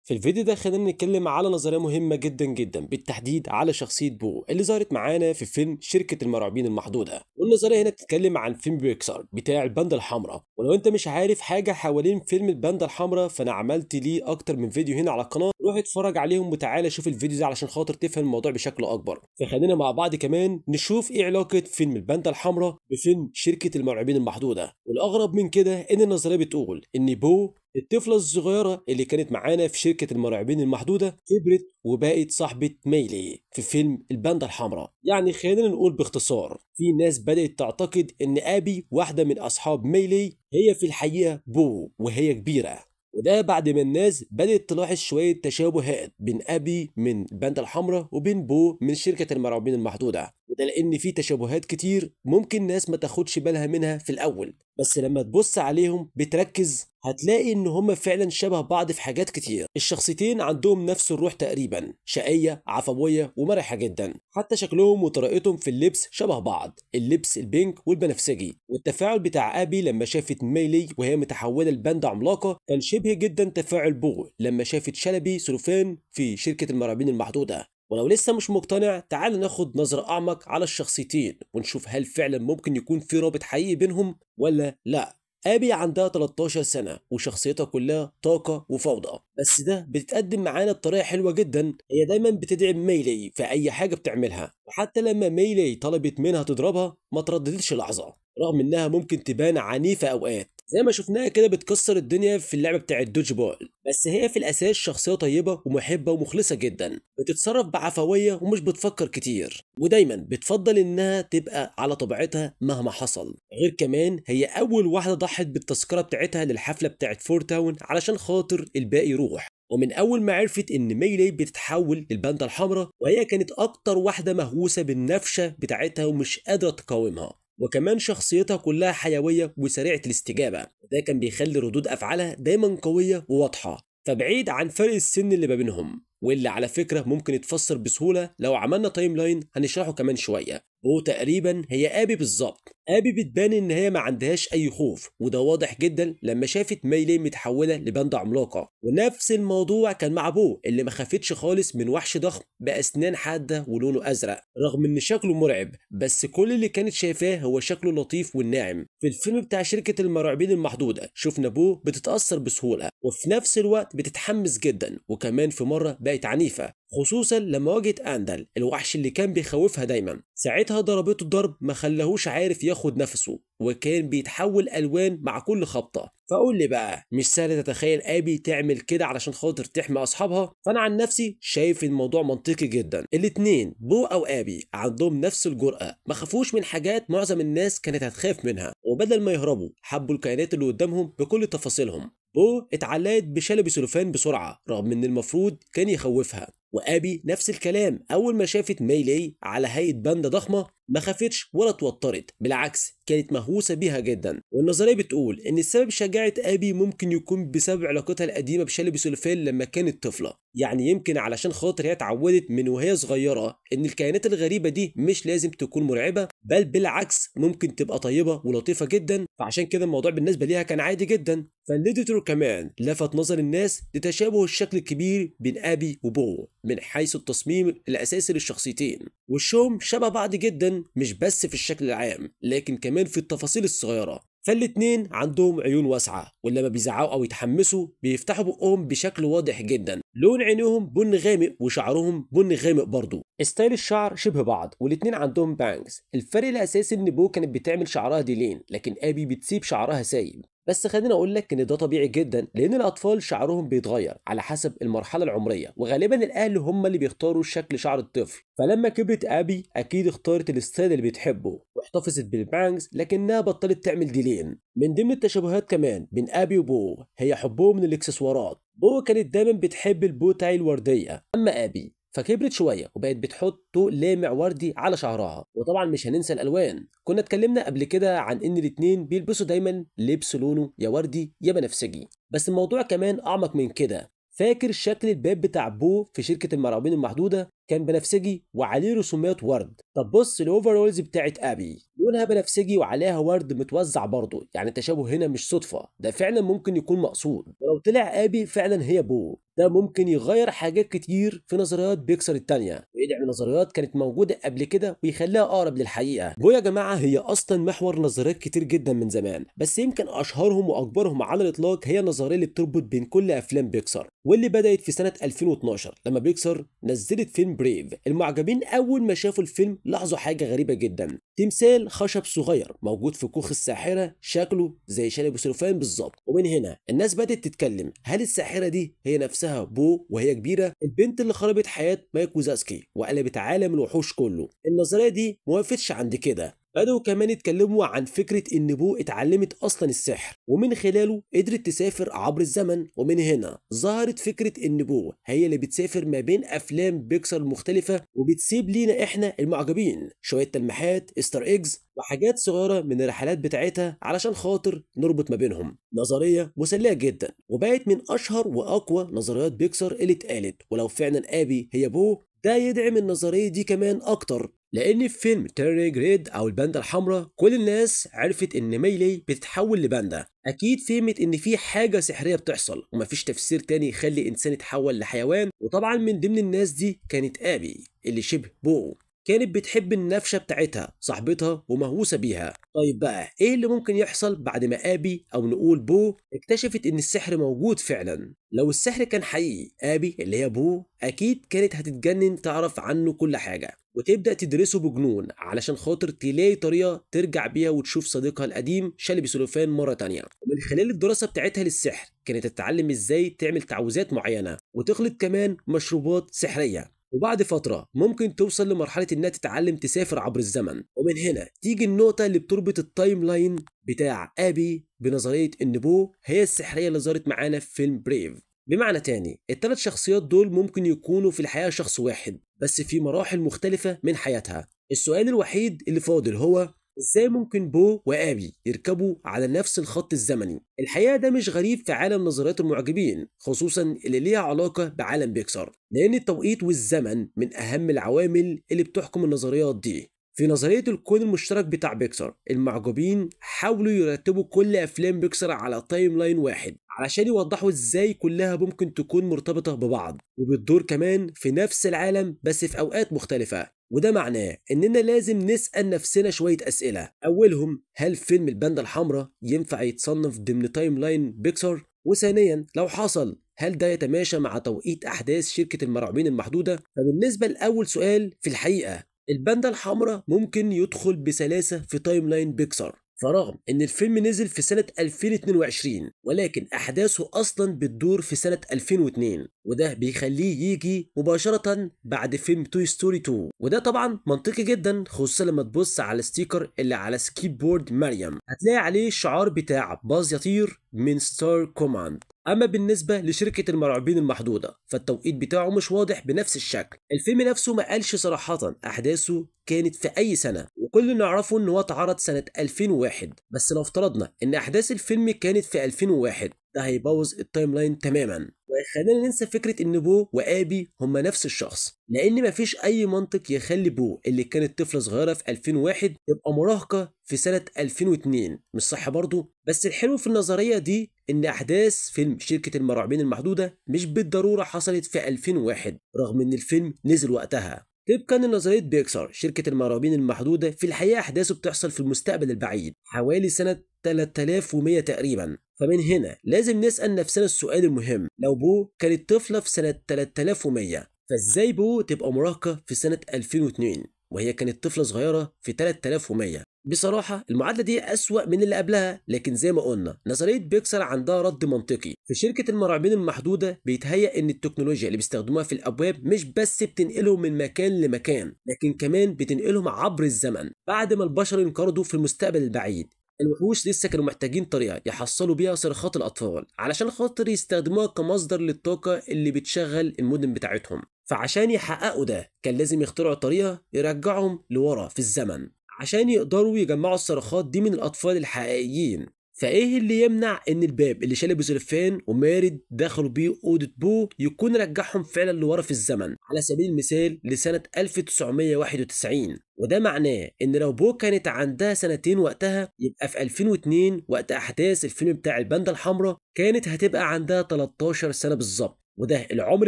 في الفيديو ده خلينا نتكلم على نظرية مهمة جدا جدا بالتحديد على شخصية بو اللي ظهرت معانا في فيلم شركة المرعبين المحدودة. والنظرية هنا بتتكلم عن فيلم بيكسار بتاع الباندا الحمراء. ولو انت مش عارف حاجة حوالين فيلم الباندا الحمراء فانا عملت ليه اكتر من فيديو هنا على القناة، روح اتفرج عليهم وتعالى شوف الفيديو ده علشان خاطر تفهم الموضوع بشكل اكبر. فخلينا مع بعض كمان نشوف ايه علاقة فيلم الباندا الحمراء بفيلم شركة المرعبين المحدودة. والاغرب من كده ان النظرية بتقول ان بو الطفلة الصغيرة اللي كانت معانا في شركة المرعبين المحدودة كبرت وبقت صاحبة ميلي في فيلم الباندا الحمراء. يعني خلينا نقول باختصار، في ناس بدأت تعتقد ان ابي واحدة من اصحاب ميلي هي في الحقيقة بو وهي كبيرة. وده بعد ما الناس بدأت تلاحظ شوية تشابهات بين أبي من الباندا الحمراء وبين بو من شركة المرعبين المحدودة. وده لأن في تشابهات كتير ممكن ناس ما تاخدش بالها منها في الأول، بس لما تبص عليهم بتركز هتلاقي إن هما فعلا شبه بعض في حاجات كتير. الشخصيتين عندهم نفس الروح تقريبا، شقية عفوية ومرحة جدا. حتى شكلهم وطريقتهم في اللبس شبه بعض، اللبس البينك والبنفسجي. والتفاعل بتاع أبي لما شافت ميلي وهي متحولة لباندا عملاقة كان شبه جدا تفاعل بو لما شافت شلبي سلوفان في شركة المرعبين المحدودة. ولو لسه مش مقتنع تعال ناخد نظرة أعمق على الشخصيتين ونشوف هل فعلا ممكن يكون في رابط حقيقي بينهم ولا لا. أبي عندها 13 سنة وشخصيتها كلها طاقة وفوضى، بس ده بتتقدم معانا بطريقة حلوة جدا. هي دايما بتدعم ميلي في أي حاجة بتعملها، وحتى لما ميلي طلبت منها تضربها ما ترددتش لحظة، رغم إنها ممكن تبان عنيفة أوقات زي ما شفناها كده بتكسر الدنيا في اللعبة بتاع الدوج بول. بس هي في الأساس شخصية طيبة ومحبة ومخلصة جدا، بتتصرف بعفوية ومش بتفكر كتير، ودايما بتفضل إنها تبقى على طبيعتها مهما حصل. غير كمان هي أول واحدة ضحت بالتذكرة بتاعتها للحفلة بتاعت فور تاون علشان خاطر الباقي يروح. ومن أول ما عرفت إن ميلي بتتحول للباندا الحمراء وهي كانت أكتر واحدة مهووسة بالنفشة بتاعتها ومش قادرة تقاومها. وكمان شخصيتها كلها حيوية وسريعة الاستجابة، وده كان بيخلي ردود أفعالها دايما قوية وواضحة، فبعيد عن فرق السن اللي ما بينهم، واللي على فكرة ممكن يتفسر بسهولة لو عملنا تايم لاين هنشرحه كمان شوية. بو تقريبا هي ابي بالظبط. ابي بتبان ان هي ما عندهاش اي خوف، وده واضح جدا لما شافت ميلي متحوله لباندا عملاقه. ونفس الموضوع كان مع بو اللي ما خافتش خالص من وحش ضخم باسنان حاده ولونه ازرق، رغم ان شكله مرعب، بس كل اللي كانت شايفاه هو شكله لطيف والناعم. في الفيلم بتاع شركه المرعبين المحدوده شفنا بو بتتاثر بسهوله وفي نفس الوقت بتتحمس جدا، وكمان في مره بقت عنيفه خصوصا لما واجهت اندل الوحش اللي كان بيخوفها دايما. ساعتها ضربته ضرب ما خلاهوش عارف ياخد نفسه، وكان بيتحول الوان مع كل خبطه. فقول لي بقى، مش سهل تتخيل ابي تعمل كده علشان خاطر تحمي اصحابها؟ فانا عن نفسي شايف الموضوع منطقي جدا. الاتنين بو او ابي عندهم نفس الجرأة، ما خافوش من حاجات معظم الناس كانت هتخاف منها، وبدل ما يهربوا حبوا الكائنات اللي قدامهم بكل تفاصيلهم. بو اتعلقت بشلبي سلوفان بسرعة رغم ان المفروض كان يخوفها، وابي نفس الكلام. اول ما شافت ميلي على هيئة باندا ضخمة ما خافتش ولا اتوترت، بالعكس كانت مهووسة بيها جدا. والنظرية بتقول ان السبب شجاعة ابي ممكن يكون بسبب علاقتها القديمة بشلبي سلوفان لما كانت طفلة. يعني يمكن علشان خاطر هي اتعودت من وهي صغيرة ان الكائنات الغريبة دي مش لازم تكون مرعبة، بل بالعكس ممكن تبقى طيبة ولطيفة جدا، فعشان كده الموضوع بالنسبة ليها كان عادي جدا. فالإديتور كمان لفت نظر الناس لتشابه الشكل الكبير بين ابي وبو من حيث التصميم الاساسي للشخصيتين. وشهم شبه بعض جدا مش بس في الشكل العام لكن كمان في التفاصيل الصغيرة. فالاتنين عندهم عيون واسعة، ولما بيزعقوا او يتحمسوا بيفتحوا بقهم بشكل واضح جدا. لون عينيهم بني غامق وشعرهم بني غامق برضه. ستايل الشعر شبه بعض، والاتنين عندهم بانجز. الفرق الاساسي ان بو كانت بتعمل شعرها ديلين لكن ابي بتسيب شعرها سايب. بس خليني اقول لك ان ده طبيعي جدا لان الاطفال شعرهم بيتغير على حسب المرحله العمريه، وغالبا الاهل هم اللي بيختاروا شكل شعر الطفل. فلما كبرت ابي اكيد اختارت الستايل اللي بتحبه واحتفظت بالبانجز لكنها بطلت تعمل ديلين. من ضمن التشابهات كمان بين ابي وبو هي حبهم للاكسسوارات. بو كانت دايما بتحب البو تاي الورديه، اما ابي فكبرت شويه وبقت بتحط طوق لامع وردي على شعرها. وطبعا مش هننسى الالوان، كنا اتكلمنا قبل كده عن ان الاتنين بيلبسوا دايما لبس لونه يا وردي يا بنفسجي. بس الموضوع كمان اعمق من كده. فاكر شكل الباب بتاع بو في شركة المرعبين المحدودة؟ كان بنفسجي وعليه رسومات ورد. طب بص الاوفرولز بتاعت ابي لونها بنفسجي وعليها ورد متوزع برضه، يعني التشابه هنا مش صدفه، ده فعلا ممكن يكون مقصود. ولو طلع ابي فعلا هي بو، ده ممكن يغير حاجات كتير في نظريات بيكسر التانية، ويدعم نظريات كانت موجودة قبل كده ويخليها أقرب للحقيقة. بو يا جماعة هي أصلا محور نظريات كتير جدا من زمان، بس يمكن أشهرهم وأكبرهم على الإطلاق هي النظرية اللي بتربط بين كل أفلام بيكسر، واللي بدأت في سنة 2012 لما بيكسر نزلت فيلم بريف. المعجبين أول ما شافوا الفيلم لاحظوا حاجة غريبة جدا، تمثال خشب صغير موجود في كوخ الساحرة شكله زي شلبي سلوفان بالظبط. ومن هنا الناس بدأت تتكلم، هل الساحرة دي هي نفسها بو وهي كبيرة، البنت اللي خربت حياة مايك وزاسكي وقلبت عالم الوحوش كله؟ النظرية دي موقفتش عند كده، بدأوا كمان يتكلموا عن فكرة إن بو اتعلمت أصلا السحر ومن خلاله قدرت تسافر عبر الزمن. ومن هنا ظهرت فكرة إن بو هي اللي بتسافر ما بين أفلام بيكسر المختلفة وبتسيب لينا إحنا المعجبين شوية تلميحات إستر إيجز وحاجات صغيرة من الرحلات بتاعتها علشان خاطر نربط ما بينهم. نظرية مسلية جدا وبقت من أشهر وأقوى نظريات بيكسر اللي اتقالت. ولو فعلا أبي هي بو، ده يدعم النظرية دي كمان أكتر، لأن في فيلم تيرنينج ريد أو الباندا الحمراء كل الناس عرفت إن ميلي بتتحول لباندا، أكيد فهمت إن في حاجة سحرية بتحصل ومفيش تفسير تاني يخلي إنسان يتحول لحيوان. وطبعا من ضمن الناس دي كانت أبي اللي شبه بو، كانت بتحب النفشة بتاعتها صاحبتها ومهووسة بيها. طيب بقى ايه اللي ممكن يحصل بعد ما ابي او نقول بو اكتشفت ان السحر موجود فعلا؟ لو السحر كان حقيقي، ابي اللي هي بو اكيد كانت هتتجنن تعرف عنه كل حاجة وتبدأ تدرسه بجنون علشان خاطر تلاقي طريقة ترجع بيها وتشوف صديقها القديم شلبي سلوفان مرة تانية. ومن خلال الدراسة بتاعتها للسحر كانت تتعلم ازاي تعمل تعويذات معينة وتخلط كمان مشروبات سحرية. وبعد فترة ممكن توصل لمرحلة إنها تتعلم تسافر عبر الزمن. ومن هنا تيجي النقطة اللي بتربط التايم لاين بتاع أبي بنظرية إن بو هي السحرية اللي ظهرت معانا في فيلم بريف. بمعنى تاني الثلاث شخصيات دول ممكن يكونوا في الحياة شخص واحد بس في مراحل مختلفة من حياتها. السؤال الوحيد اللي فاضل هو ازاي ممكن بو وابي يركبوا على نفس الخط الزمني؟ الحقيقه ده مش غريب في عالم نظريات المعجبين، خصوصا اللي ليها علاقه بعالم بيكسر، لان التوقيت والزمن من اهم العوامل اللي بتحكم النظريات دي. في نظريه الكون المشترك بتاع بيكسر المعجبين حاولوا يرتبوا كل افلام بيكسر على تايم لاين واحد علشان يوضحوا ازاي كلها ممكن تكون مرتبطه ببعض وبتدور كمان في نفس العالم بس في اوقات مختلفه. وده معناه إننا لازم نسأل نفسنا شوية أسئلة، أولهم هل فيلم الباندا الحمراء ينفع يتصنف ضمن تايم لاين بيكسر؟ وثانيا لو حصل هل ده يتماشى مع توقيت أحداث شركة المرعوبين المحدودة؟ فبالنسبة لأول سؤال في الحقيقة الباندا الحمراء ممكن يدخل بسلاسة في تايم لاين بيكسر، فرغم ان الفيلم نزل في سنة 2022 ولكن احداثه اصلا بتدور في سنة 2002 وده بيخليه يجي مباشرة بعد فيلم توي ستوري 2. وده طبعا منطقي جدا خصوصا لما تبص على الستيكر اللي على سكيب بورد مريم هتلاقي عليه الشعار بتاع باز يطير من ستار كوماند. اما بالنسبه لشركه المرعوبين المحدوده فالتوقيت بتاعه مش واضح بنفس الشكل، الفيلم نفسه ما قالش صراحه احداثه كانت في اي سنه وكل اللي نعرفه ان هو اتعرض سنه 2001. بس لو افترضنا ان احداث الفيلم كانت في 2001 ده هيبوظ التايم لاين تماما ويخلينا ننسى فكره ان بو وابي هما نفس الشخص، لان مفيش اي منطق يخلي بو اللي كانت طفله صغيره في 2001 تبقى مراهقه في سنه 2002، مش صح برضه؟ بس الحلو في النظريه دي ان احداث فيلم شركه المرعوبين المحدوده مش بالضروره حصلت في 2001 رغم ان الفيلم نزل وقتها. طبقا لنظريه بيكسر شركه المرعوبين المحدوده في الحقيقه احداثه بتحصل في المستقبل البعيد حوالي سنه 3100 تقريبا. فمن هنا لازم نسال نفسنا السؤال المهم، لو بو كانت طفله في سنه 3100 فازاي بو تبقى مراهقه في سنه 2002 وهي كانت طفله صغيره في 3100؟ بصراحة المعادلة دي أسوأ من اللي قبلها، لكن زي ما قلنا نظرية بيكسر عندها رد منطقي. في شركة المرعوبين المحدودة بيتهيأ إن التكنولوجيا اللي بيستخدموها في الأبواب مش بس بتنقلهم من مكان لمكان لكن كمان بتنقلهم عبر الزمن بعد ما البشر انقرضوا في المستقبل البعيد. الوحوش لسه كانوا محتاجين طريقة يحصلوا بيها صرخات الأطفال علشان خاطر يستخدموها كمصدر للطاقة اللي بتشغل المدن بتاعتهم، فعشان يحققوا ده كان لازم يخترعوا طريقة يرجعهم لورا في الزمن عشان يقدروا يجمعوا الصرخات دي من الأطفال الحقيقيين. فايه اللي يمنع ان الباب اللي شال ابو سلفان ومارد دخلوا بيه اوضه بو يكون رجعهم فعلا لورا في الزمن، على سبيل المثال لسنه 1991. وده معناه ان لو بو كانت عندها سنتين وقتها، يبقى في 2002 وقت احداث الفيلم بتاع الباندا الحمراء كانت هتبقى عندها 13 سنه بالظبط، وده العمر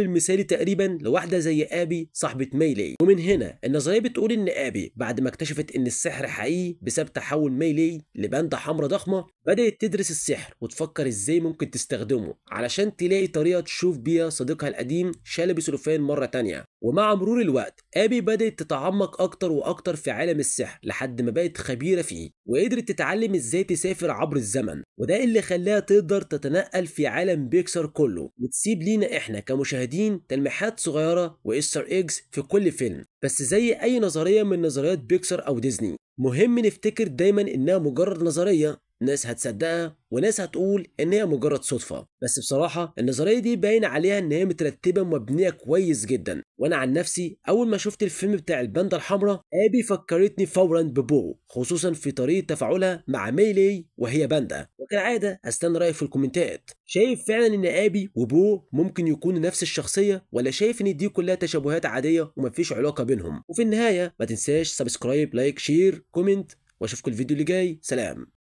المثالي تقريبا لواحده زي ابي صاحبه ميلي. ومن هنا النظريه بتقول ان ابي بعد ما اكتشفت ان السحر حقيقي بسبب تحول ميلي لباندا حمراء ضخمه، بدات تدرس السحر وتفكر ازاي ممكن تستخدمه علشان تلاقي طريقه تشوف بيها صديقها القديم شالب سلوفان مره تانية. ومع مرور الوقت ابي بدات تتعمق اكتر واكتر في عالم السحر لحد ما بقت خبيره فيه، وقدرت تتعلم ازاي تسافر عبر الزمن، وده اللي خلاها تقدر تتنقل في عالم بيكسار كله وتسيب لينا احنا كمشاهدين تلميحات صغيره وايستر ايجز في كل فيلم. بس زي اي نظريه من نظريات بيكسار او ديزني، مهم نفتكر دايما انها مجرد نظريه، ناس هتصدقها وناس هتقول ان هي مجرد صدفه. بس بصراحه النظريه دي باين عليها ان هي مترتبه ومبنيه كويس جدا. وانا عن نفسي اول ما شفت الفيلم بتاع الباندا الحمراء، ابي فكرتني فورا ببو، خصوصا في طريقه تفاعلها مع ميلي وهي باندا. وكالعاده هستنى رايك في الكومنتات، شايف فعلا ان ابي وبو ممكن يكونوا نفس الشخصيه، ولا شايف ان دي كلها تشابهات عاديه ومفيش علاقه بينهم؟ وفي النهايه ما تنساش سبسكرايب، لايك، شير، كومنت، واشوفكم الفيديو اللي جاي. سلام.